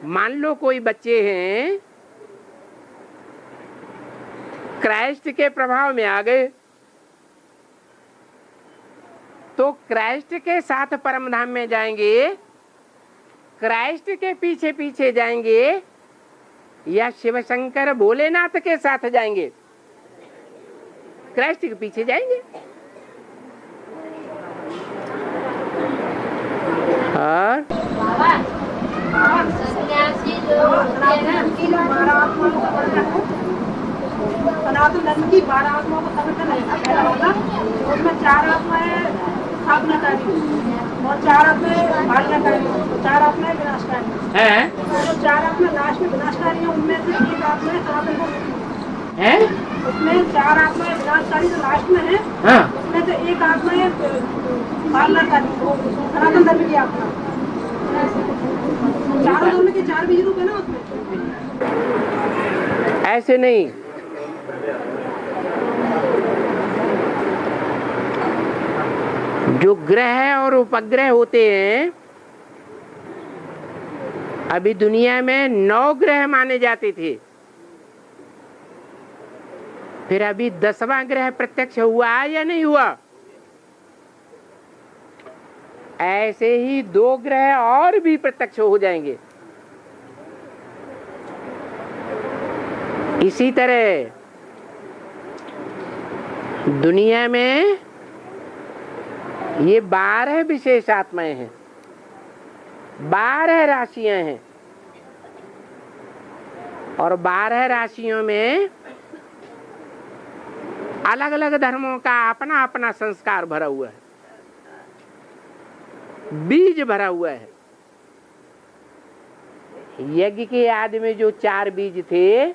मान लो कोई बच्चे हैं क्राइस्ट के प्रभाव में आ गए, तो क्राइस्ट के साथ परम धाम में जाएंगे, क्राइस्ट के पीछे पीछे जाएंगे, या शिव शंकर भोलेनाथ के साथ जाएंगे? क्राइस्ट के पीछे जाएंगे। और सनातन धर्म की 12 आत्माओं को संगठन ऐसा फैला होगा, उसमें 4 आत्माएं स्थापनाकारी और 4 आत्माएं भाग्यकारी, 4 आत्माएं विनाशकारी हैं। जो 4 आत्माएं लास्ट में विनाशकारी हैं, उनमें से एक आत्मा है सनातन को है। उसमें 4 आत्माएं विनाशकारी जो लास्ट में है, उसमें से एक आत्मा है भाग्यकारी, सनातन धर्म की आत्मा। चारों धर्म के 4 बीज रूप है ना उसमें। ऐसे नहीं, जो ग्रह और उपग्रह होते हैं, अभी दुनिया में 9 ग्रह माने जाते थे, फिर अभी 10वां ग्रह प्रत्यक्ष हुआ या नहीं हुआ? ऐसे ही 2 ग्रह और भी प्रत्यक्ष हो जाएंगे। इसी तरह दुनिया में ये 12 विशेष आत्माएं हैं, 12 राशियां हैं, और 12 राशियों में अलग अलग धर्मों का अपना अपना संस्कार भरा हुआ है, बीज भरा हुआ है। यज्ञ के आदि में जो 4 बीज थे,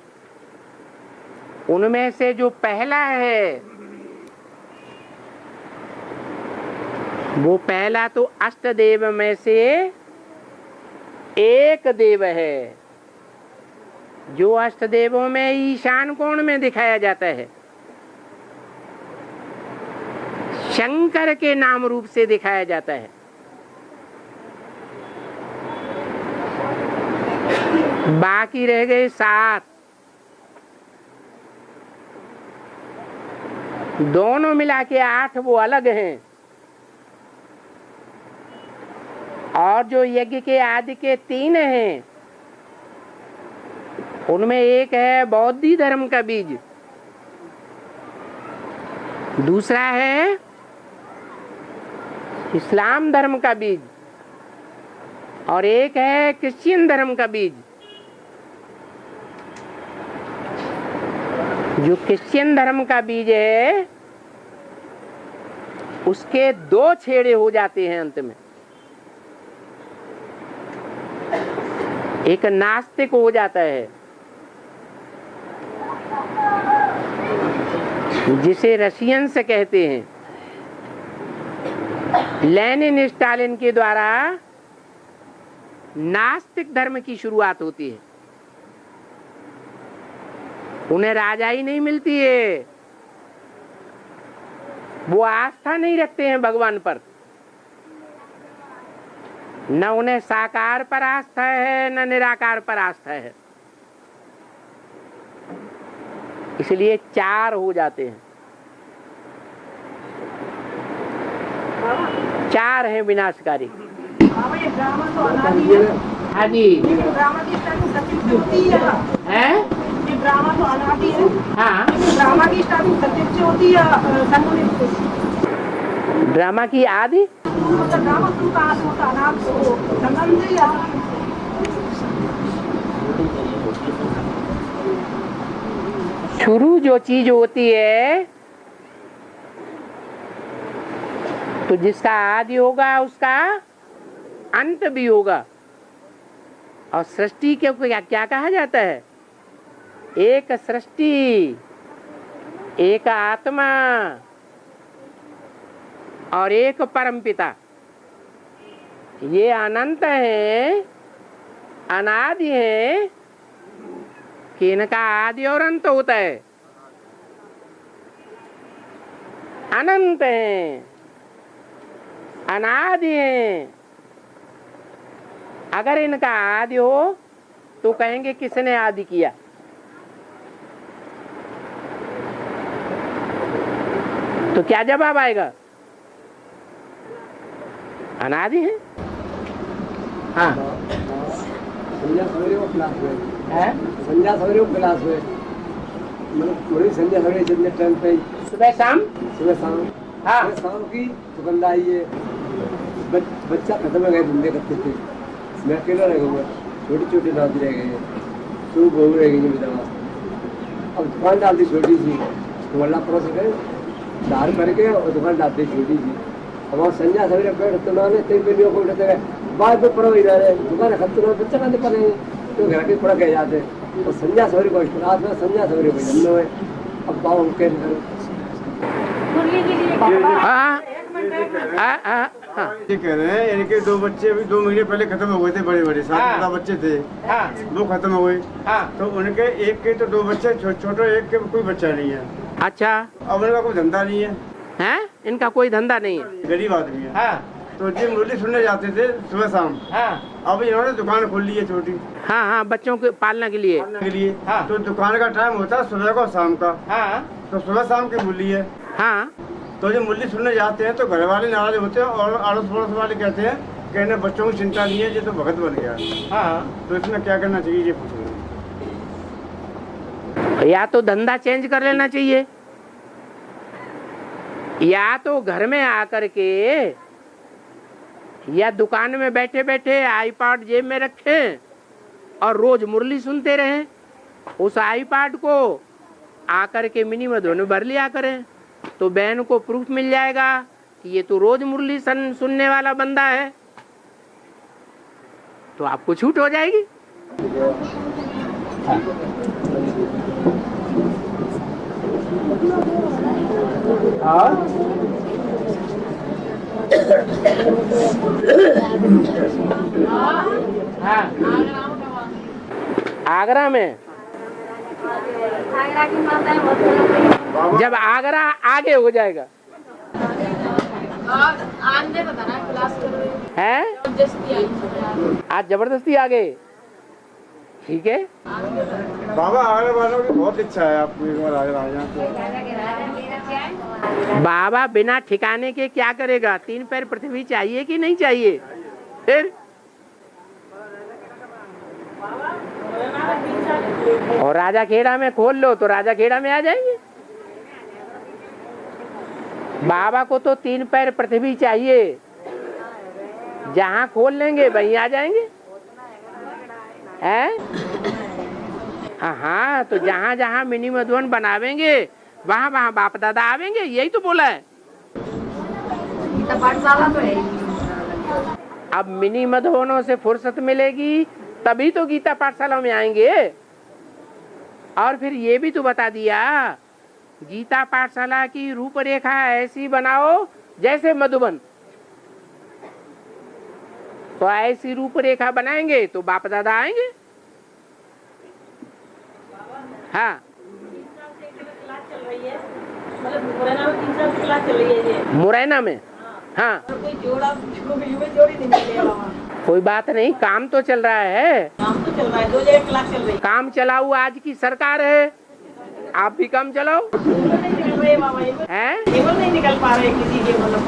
उनमें से जो पहला है, वो पहला तो अष्टदेव में से एक देव है, जो अष्टदेवों में ईशान कोण में दिखाया जाता है, शंकर के नाम रूप से दिखाया जाता है। बाकी रह गए 7, दोनों मिला के 8 वो अलग हैं, और जो यज्ञ के आदि के 3 हैं, उनमें एक है बौद्धी धर्म का बीज, दूसरा है इस्लाम धर्म का बीज, और एक है क्रिश्चियन धर्म का बीज। जो क्रिश्चियन धर्म का बीज है, उसके 2 छेड़े हो जाते हैं अंत में। एक नास्तिक हो जाता है, जिसे रशियंस कहते हैं। लेनिन स्टालिन के द्वारा नास्तिक धर्म की शुरुआत होती है। उन्हें राजाई नहीं मिलती है, वो आस्था नहीं रखते हैं भगवान पर, न उन्हें साकार पर आस्था है, न निराकार पर आस्था है। इसलिए 4 हो जाते हैं, 4 हैं विनाशकारी। ड्रामा तो अनादि है। हाँ जी। ड्रामा की स्टार्टिंग सत्य से होती है। ये ड्रामा तो अनादि है। हाँ। ड्रामा की स्टार्टिंग सत्य से होती है, संगठन से। ड्रामा की आदि? ड्रामा शुरू कहाँ से होता है? अनादि से, संगठन से या शुरू जो चीज होती है, तो जिसका आदि होगा उसका अंत भी होगा। और सृष्टि के क्या कहा जाता है? एक सृष्टि, एक आत्मा और एक परमपिता। ये अनंत है, अनादि है, कि इनका आदि और अंत होता है। अनंत है, अनादि है। अगर इनका आदि हो तो कहेंगे किसने आदि किया। तो क्या जवाब आएगा? अनादि है। हाँ, संध्या सवेरे को क्लास में है, संध्या सवेरे को क्लास में, मतलब पूरी संध्या सवेरे जितने टाइम पे सुबह शाम हाँ शाम की दुकानदारी है। बच्चा खत्म हो गए, धंधे करते थे, मैं अकेला रह गया, छोटी छोटी नाती रह गए, तो बहू रह गई विधवा। अब दुकान डालती छोटी सी, तो अल्लाह परोस गए दार करके और दुकान डालती छोटी सी। अब वहाँ संध्या सवेरे बैठ तो ना तीन पीढ़ियों को उठते गए बाद में पढ़ो इधर है दुकान खत्म ना बच्चा कहते पढ़े तो घर के पढ़ के जाते और संध्या सवेरे को रात में संध्या सवेरे को जन्म है। अब पाओ कह ये कह रहे हैं इनके दो बच्चे अभी 2 महीने पहले खत्म हो गए थे, बड़े बड़े 7 बच्चे थे, वो खत्म हो गए। तो उनके एक के तो 2 बच्चे छोटे, एक के कोई बच्चा नहीं है। अच्छा, अब इनका कोई धंधा नहीं है। हैं? इनका कोई धंधा नहीं है, गरीब आदमी है। तो जी मुरली सुनने जाते थे सुबह शाम। अब इन्होंने दुकान खोल ली है छोटी। हाँ हाँ, बच्चों के पालने के लिए। तो दुकान का टाइम होता है सुबह का और शाम का। तो सुबह शाम की मुरली है। हाँ, तो जब मुरली सुनने जाते हैं तो घर वाले नाराज होते हैं और अड़ोस पड़ोस वाले कहते हैं कि इन्हें बच्चों की चिंता नहीं है, ये तो भगत बन गया। तो इसमें क्या करना चाहिए ये पूछ रहे। या तो धंधा चेंज कर लेना चाहिए, या तो घर में आकर के या दुकान में बैठे बैठे आईपैड जेब में रखें और रोज मुरली सुनते रहें। उस आईपैड को आकर के मिनी मधुबन में भर लिया करें, तो बहन को प्रूफ मिल जाएगा कि ये तो रोज मुरली सुनने वाला बंदा है, तो आपको छूट हो जाएगी। हाँ, आगरा में जब आगरा आगे हो जाएगा है, आज जबरदस्ती आ गए। ठीक है बाबा, आगरा वालों की बहुत इच्छा है आपको एक बार आगरा आ जाए। बाबा बिना ठिकाने के क्या करेगा? 3 पैर पृथ्वी चाहिए कि नहीं चाहिए? फिर और राजा खेड़ा में खोल लो तो राजा खेड़ा में आ जाएंगे। बाबा को तो 3 पैर पृथ्वी चाहिए, जहाँ खोल लेंगे वहीं आ जाएंगे। हैं? हाँ, तो जहाँ जहाँ मिनी मधुबन बनावेंगे वहाँ वहाँ बाप दादा आवेंगे, यही तो बोला है। अब मिनी मधुबनों से फुर्सत मिलेगी तभी तो गीता पाठशाला में आएंगे। और फिर ये भी तो बता दिया, गीता पाठशाला की रूपरेखा ऐसी बनाओ जैसे मधुबन। तो ऐसी रूपरेखा बनाएंगे तो बाप दादा आएंगे। हाँ, मुरैना में। हाँ, कोई बात नहीं, काम तो चल रहा है। काम तो चल रहा है, 2 जगह क्लास चल रही है। काम चलाओ, आज की सरकार है, आप भी काम चलाओ। हैं? नहीं निकल पा रहे किसी के, मतलब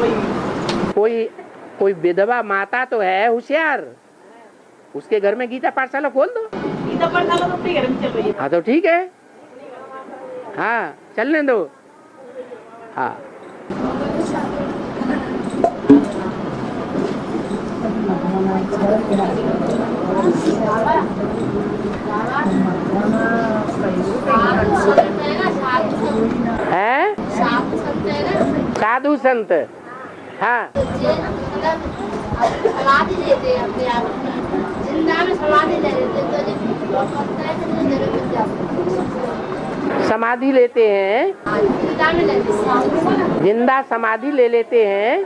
कोई विधवा माता तो है होशियार, उसके घर में गीता पाठशाला खोल दो। गीता पाठशाला तो अपने घर में चल रही है। हाँ तो ठीक है, हाँ चलने दो। हाँ, है साधु संत। हाँ, समाधि लेते हैं अपने आप में, जिंदा में समाधि ले लेते हैं, समाधि लेते हैं, जिंदा में लेते हैं, जिंदा समाधि ले लेते हैं।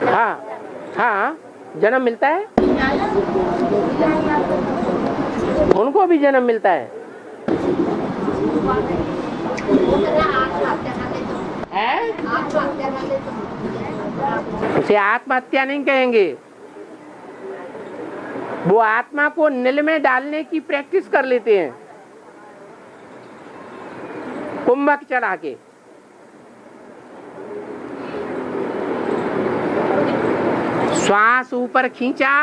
हाँ हाँ, जन्म मिलता है, उनको भी जन्म मिलता है। उसे आत्महत्या नहीं कहेंगे, वो आत्मा को नील में डालने की प्रैक्टिस कर लेते हैं कुंभक चढ़ा के। श्वास ऊपर खींचा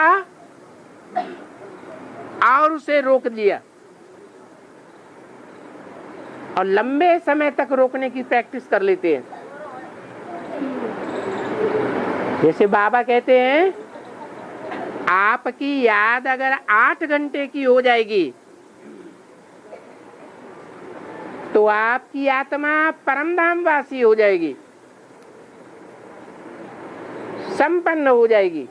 और उसे रोक दिया और लंबे समय तक रोकने की प्रैक्टिस कर लेते हैं। जैसे बाबा कहते हैं आपकी याद अगर 8 घंटे की हो जाएगी तो आपकी आत्मा परमधाम वासी हो जाएगी, संपन्न हो जाएगी।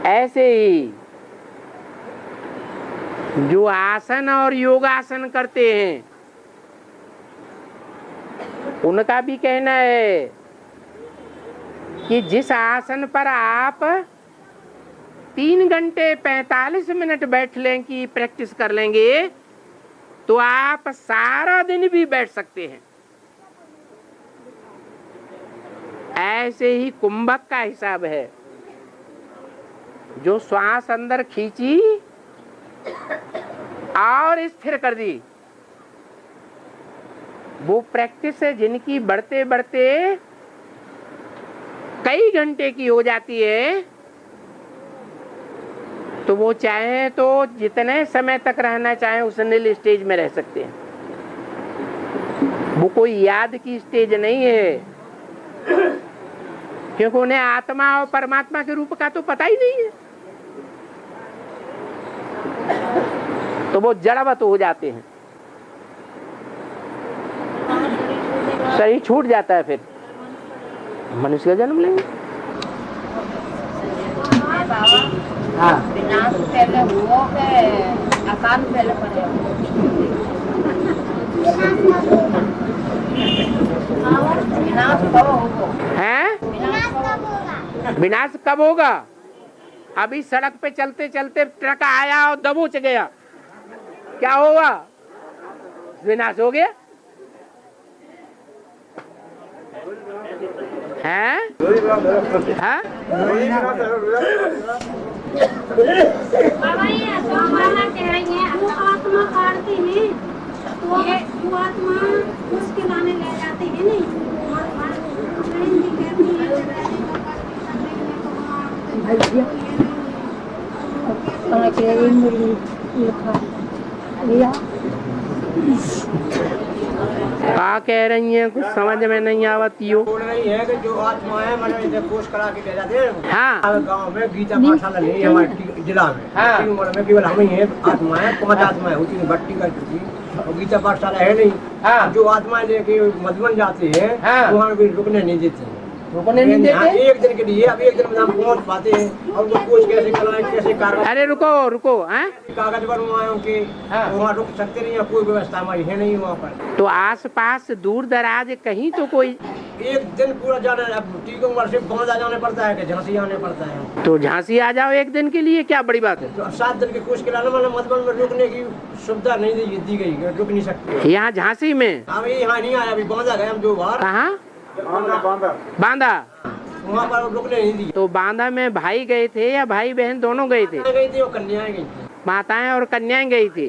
ऐसे ही जो आसन और योगासन करते हैं उनका भी कहना है कि जिस आसन पर आप 3 घंटे 45 मिनट बैठ लें की प्रैक्टिस कर लेंगे तो आप सारा दिन भी बैठ सकते हैं। ऐसे ही कुंभक का हिसाब है। जो श्वास अंदर खींची और स्थिर कर दी, वो प्रैक्टिस है जिनकी बढ़ते बढ़ते कई घंटे की हो जाती है तो वो चाहे तो जितने समय तक रहना चाहे उस नील स्टेज में रह सकते हैं। वो कोई याद की स्टेज नहीं है, क्योंकि उन्हें आत्मा और परमात्मा के रूप का तो पता ही नहीं है, तो वो जड़वत हो जाते हैं, शरीर छूट जाता है, फिर मनुष्य का जन्म लेंगे। हाँ, विनाश पहले हुआ के आसान पहले पड़े विनाश कब होगा? हैं? विनाश कब होगा? अभी सड़क पे चलते चलते ट्रक आया और दबोच गया, क्या होगा? विनाश हो गया। हैं? हैं? बाबा ये बाबा कह रही है वो आत्मा काटती नहीं, वो आत्मा उसके लाने ले जाती है नहीं। क्या कह रही है? कुछ समझ में नहीं आवती हो। बोल रही है कि जो आत्मा है मतलब कोर्स करा के ले जाते हैं। हाँ, गांव में गीता पाठशाला नहीं है हमारे जिला में। हाँ। उम्र में केवल हम ही है आत्मा है, 5 आत्मा है, उसी भट्टी कर चुकी और गीता पाठशाला है नहीं। हाँ। जो आत्माएं लेके मधुबन जाते हैं हाँ। वहाँ भी रुकने नहीं देते हैं। रुकने नहीं देते? एक दिन के लिए, अब एक दिन में हम पहुँच पाते हैं और वो कोच कैसे कराए, कैसे कार्रवाई। अरे रुको रुको, हैं? कागज बनवाए उनके, हाँ। वहाँ रुक सकते नहीं है, कोई व्यवस्था हमारी है नहीं वहाँ पर। तो आस पास दूर दराज कहीं तो कोई। एक दिन पूरा जाना, अब टीकमगढ़ से बांदा जाने पड़ता है कि झांसी आने पड़ता है। तो झांसी आ जाओ एक दिन के लिए, क्या बड़ी बात है। तो 7 दिन के कोर्स के लाने वाला मधुबन में रुकने की सुविधा नहीं दी गई, रुक नहीं सकते। यहाँ झांसी में? अब यहाँ नहीं आया, अभी बांदा गए हम 2 बार। कहाँ? बांदा। वहाँ पर रुकने नहीं दी। तो बांदा में भाई गए थे या भाई बहन दोनों गए थे? गई थी और कन्याएं गई थी, माताएं और कन्याएं गई थी।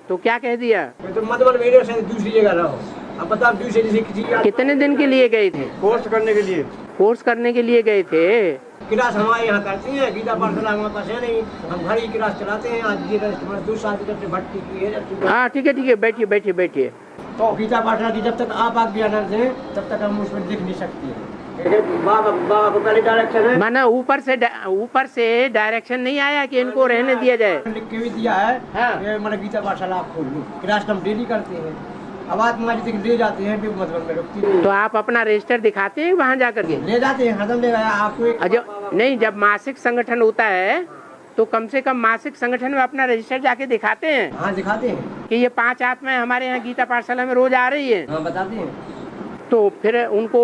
तो क्या कह दिया? तो मधुबन मेरे से दूसरी जगह रहो। अब बताओ दूसरी जैसे किसी कितने दिन के लिए गए थे? कोर्स करने के लिए। कोर्स करने के लिए गए थे। क्लास हमारे यहाँ करती है, गीता पाठशाला हमारे पास है नहीं, हम घर ही क्लास चलाते हैं। आज ये 2 साल की जब से भट्टी की है। हाँ ठीक है, बैठिए बैठिए बैठिए। तो गीता पाठशाला की जब तक आप आज्ञा न दें तब तक हम उसमें दिख नहीं सकते हैं। बाबा को पहले डायरेक्शन है, माना ऊपर से डायरेक्शन नहीं आया कि इनको रहने दिया जाए? लिख के भी दिया है। हाँ। मतलब गीता पाठशाला आप खोल लो, क्लास हम डेली करते हैं। अब आत्मा जी ले जाते हैं, मधुबन में रुकती है। तो आप अपना रजिस्टर दिखाते हैं वहाँ जा करके? ले जाते हैं, हरदम ले गया आपको। नहीं, जब मासिक संगठन होता है तो कम से कम मासिक संगठन में अपना रजिस्टर जाके दिखाते हैं। हाँ दिखाते हैं कि ये 5 आत्माएं हमारे यहाँ गीता पाठशाला में रोज आ रही है। हाँ बताते हैं। तो फिर उनको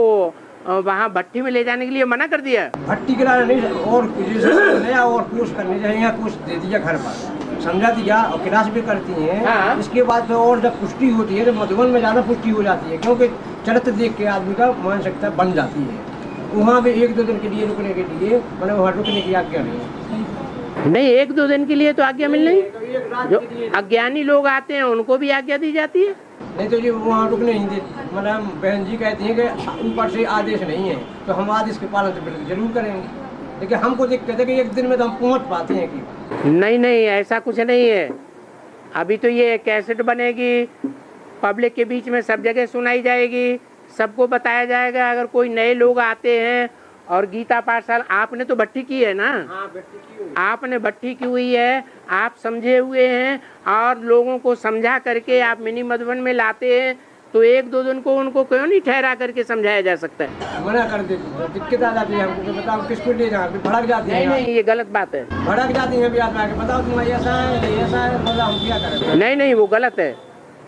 वहाँ भट्टी में ले जाने के लिए मना कर दिया? भट्टी कराना नहीं, और नया और कोर्स करने चाहिए, कोर्स दे दिया घर पर, समझा दिया और क्लास भी करती हैं। हाँ। इसके बाद तो और जब पुष्टि होती है तो मधुबन में ज़्यादा पुष्टि हो जाती है, क्योंकि चरित्र देख के आदमी का मानसिकता बन जाती है। वहाँ भी 1-2 दिन के लिए रुकने के लिए मैंने वहाँ रुकने की आज्ञा नहीं। नहीं, 1-2 दिन के लिए तो आज्ञा मिल नहीं। जो अज्ञानी लोग आते हैं उनको भी आज्ञा दी जाती है। नहीं तो जी वहाँ रुकने नहीं देते। मतलब बहन जी कहती हैं कि ऊपर से आदेश नहीं है, तो हम आदेश के पालन तो बिल्कुल जरूर करेंगे, लेकिन हमको दिक्कत है कि 1 दिन में तो हम पहुँच पाते हैं कि नहीं नहीं, ऐसा कुछ नहीं है। अभी तो ये कैसेट बनेगी, पब्लिक के बीच में सब जगह सुनाई जाएगी, सबको बताया जाएगा। अगर कोई नए लोग आते हैं और गीता पाठशाला, आपने तो भट्टी की है ना, आपने भट्टी की हुई है, आप समझे हुए हैं और लोगों को समझा करके आप मिनी मधुबन में लाते हैं, तो 1-2 दिन को उनको क्यों नहीं ठहरा करके समझाया जा सकता है? मना कर देते, दिक्कत आ जाती है हमको, बताओ किसको ले जाओ, भड़क जाती है। नहीं, ये गलत बात है। भड़क जाती है, बताओ तुम ऐसा है ऐसा है, मतलब हम क्या करें? नहीं, वो गलत है।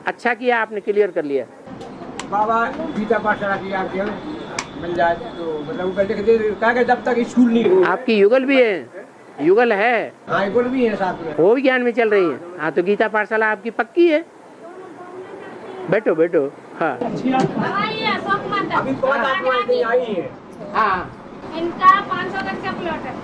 अच्छा किया आपने क्लियर कर लिया। बाबा गीता पाठशाला की आज्ञा मिल जाए तो मतलब लिख दे, कहा जब तक स्कूल नहीं हो। आपकी युगल भी है? युगल है? हाँ, युगल भी है साथ में, वो भी ज्ञान में चल रही है। हाँ, तो गीता पाठशाला आपकी पक्की है। बैठो हाँ। बाबा ये अशोक माता अभी 5 आत्माएं आई हैं। हाँ, इनका 500 गज का प्लॉट है।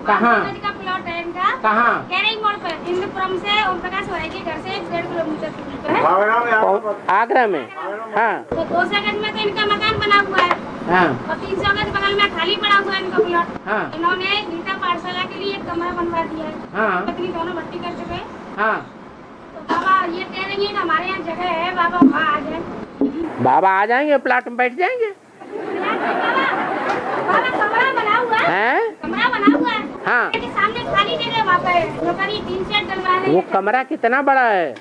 कहाँ? 500 गज का प्लॉट है इनका। कहाँ? कैरिंग मोड़ पर, इंद्रपुरम से ओम प्रकाश वाले के घर से 1.5 किलोमीटर दूरी पर है। आगरा में? हाँ। तो 200 गज में तो इनका मकान बना हुआ है। हाँ। और 300 गज बगल में खाली पड़ा हुआ है इनका प्लॉट। हाँ। इन्होंने गीता पाठशाला के लिए एक कमरा बनवा दिया है। हाँ। पत्नी दोनों भर्ती कर चुके हैं। हाँ। तो बाबा ये कह रही है कि हमारे यहाँ जगह है, बाबा वहाँ आ जाए। बाबा आ जाएंगे, प्लाट में बैठ जाएंगे। बाबा कमरा बना हुआ है। कमरा बना हुआ है। हाँ। के सामने खाली जगह वहाँ पे नौकरी 3 सेट डलवा रहे हैं। वो कमरा कितना बड़ा है?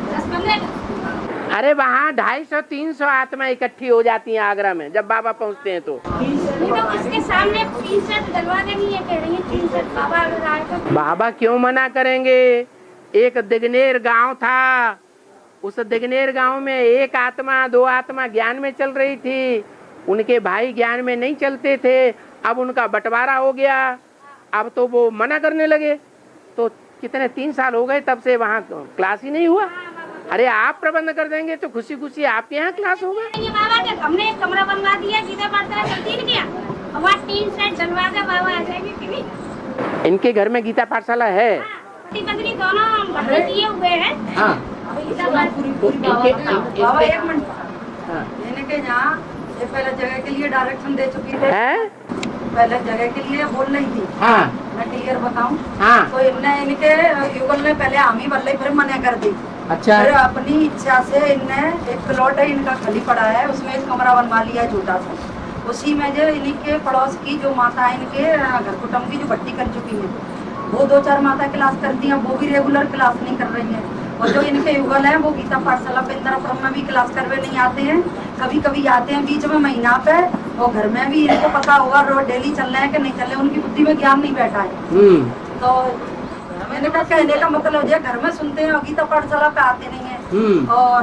10-15। अरे वहाँ 250-300 आत्मा इकट्ठी हो जाती हैं आगरा में जब बाबा पहुँचते हैं तो। नहीं तो इसके सामने 3 सेट डलवा देनी है, कह रही है 3 सेट। बाबा अगर आए तो बाबा क्यों मना करेंगे? एक दिगनेर गांव था, उस दिगनेर गांव में 1 आत्मा 2 आत्मा ज्ञान में चल रही थी, उनके भाई ज्ञान में नहीं चलते थे। अब उनका बंटवारा हो गया, अब तो वो मना करने लगे। तो कितने 3 साल हो गए तब से वहाँ क्लास ही नहीं हुआ। अरे आप प्रबंध कर देंगे तो खुशी खुशी आपके यहाँ क्लास होगा। ये बाबा के हमने एक कमरा बनवा दिया, गीता पाठशाला चलती है क्या? और वहाँ 3 सेट डलवा के बाबा आ जाएंगे कि नहीं? इनके घर में गीता पाठशाला है? पत्नी दोनों भर्ती किए हुए हैं। हाँ। गीता पाठशाला बाबा 1 मिनट, हाँ। इनके यहाँ ये पहले जगह के लिए डायरेक्शन दे चुकी थी। है? पहले जगह के लिए बोल रही थी। हाँ। मैं क्लियर बताऊं? हाँ। तो इनके युगल ने पहले हामी बल्ले फिर मना कर दी। अच्छा। फिर अपनी इच्छा से इनने एक प्लॉट है इनका खाली पड़ा है, उसमें एक कमरा बनवा लिया है छोटा सा। उसी में जो इनके पड़ोस की जो माता है इनके घर कुटुंब की जो भर्ती कर चुकी है, वो 2-4 माता क्लास करती हैं, वो भी रेगुलर क्लास नहीं कर रही हैं। और जो इनके युगल हैं वो गीता पाठशाला पे इंद्रपुरम में भी क्लास करवे नहीं आते हैं, कभी कभी आते हैं बीच में महीना पे। और घर में भी इनको पता होगा रोज डेली चल रहे हैं कि नहीं चल रहे, उनकी बुद्धि में ज्ञान नहीं बैठा है। तो मैंने कहा कहने का मतलब है घर में सुनते हैं और गीता पाठशाला पे आते नहीं है, और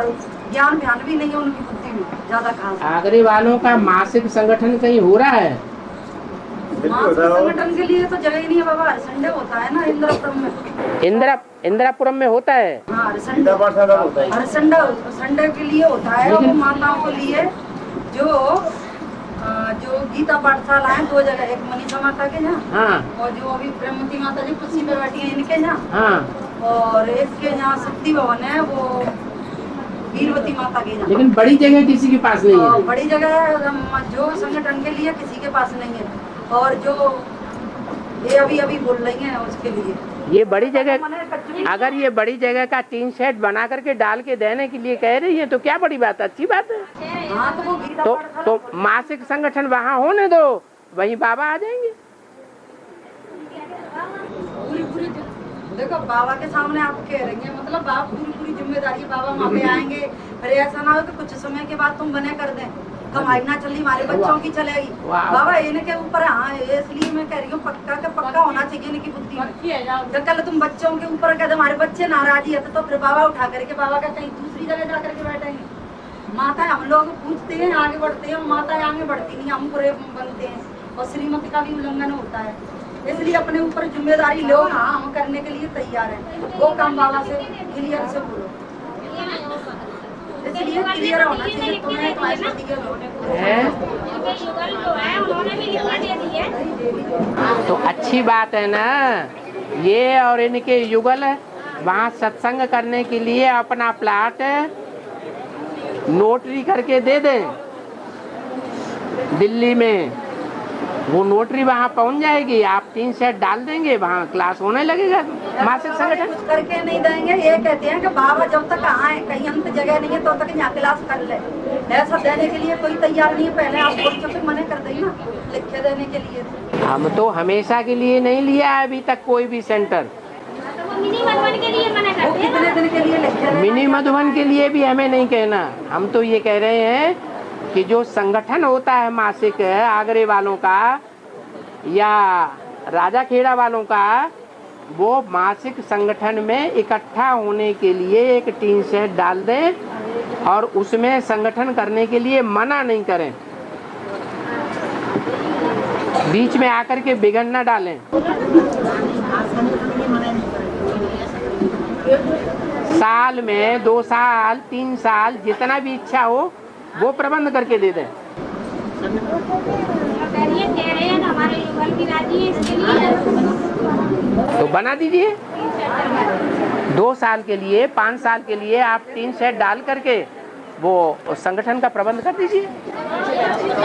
ज्ञान ध्यान भी नहीं है उनकी बुद्धि में ज्यादा खास। आगरे वालों का मासिक संगठन कहीं हो रहा है? मासिक संगठन के लिए तो जगह ही नहीं है बाबा, हर संडे होता है ना इंद्रपुरम में। इंदिरापुरम में होता है? हाँ, हर संडे के लिए होता है। वो माताओं के लिए जो गीता पाठशाला है 2 जगह, एक मनीषा माता के यहाँ। हाँ। और जो अभी प्रेमवती माता जी कुर्सी पे बैठी है इनके यहाँ। हाँ। और एक के यहाँ शक्ति भवन है, वो वीरवती माता के यहाँ। लेकिन बड़ी जगह किसी के पास नहीं है? बड़ी जगह जो संगठन के लिए किसी के पास नहीं है, और जो ये अभी बोल रही है उसके लिए ये बड़ी जगह, अगर ये बड़ी जगह का 3 सेट बना करके डाल के देने के लिए कह रही है तो क्या बड़ी बात है, अच्छी बात है। हाँ, तो वो गीता तो मासिक संगठन वहाँ होने दो, वहीं बाबा आ जाएंगे। पूरी देखो बाबा के सामने आप कह रही हैं, मतलब आप पूरी जिम्मेदारी बाबा वहाँ पे आएंगे। फिर ऐसा ना हो कि कुछ समय के बाद तुम बने कर दें, कमाई ना चली हमारे बच्चों की चलेगी। बाबा इनके ऊपर, हाँ इसलिए मैं कह रही हूँ पक्का होना चाहिए इनकी बुद्धि में। तो कल तुम बच्चों के ऊपर कहते हमारे बच्चे नाराज है तो फिर बाबा उठा करके बाबा का कहीं दूसरी जगह जा करके बैठेंगे। माता हम लोग पूछते हैं आगे बढ़ते हैं, माता आगे बढ़ती नहीं, हम बुरे बनते हैं और श्रीमती का भी उल्लंघन होता है। इसलिए अपने ऊपर जिम्मेदारी लो। हाँ, हम करने के लिए तैयार हैं, वो काम बाबा से क्लियर से बोलो। इसलिए क्लियर होना चाहिए तुम्हें एडवाइस दिया हैं? युगल जो है उन्होंने भी लिखा दे दी है। तो अच्छी बात है ना, ये और इनके युगल वहाँ सत्संग करने के लिए अपना प्लाट नोटरी करके दे दें दिल्ली में। वो नोटरी वहाँ पहुँच जाएगी, आप 3 सेट डाल देंगे, वहाँ क्लास होने लगेगा मासिक संगठन। कुछ करके नहीं देंगे। ये कहते हैं कि बाबा जब तक आए, कहीं अंत जगह नहीं है तो तक यहाँ क्लास कर ले। ऐसा देने के लिए कोई तैयार नहीं है। पहले आप बच्चों से मना कर दें ना लिख के देने के लिए। हम तो हमेशा के लिए नहीं लिया है अभी तक कोई भी सेंटर। तो वो मिनी मधुबन के लिए मना वो करते हैं कितने ना। दिन के लिए लिख के देना? मिनी मधुबन के लिए भी हमें नहीं कहना। हम तो ये कह रहे हैं कि जो संगठन होता है मासिक आगरे वालों का या राजा खेड़ा वालों का, वो मासिक संगठन में इकट्ठा होने के लिए एक 3 सेट डाल दें और उसमें संगठन करने के लिए मना नहीं करें, बीच में आकर के बिगड़ न डालें। साल में 2 साल 3 साल जितना भी इच्छा हो वो प्रबंध करके दे दें। कह रहे हैं हमारे युगल भी राजी है इसके लिए, तो बना दीजिए 2 साल के लिए 5 साल के लिए आप 3 सेट डाल करके वो संगठन का प्रबंध कर दीजिए।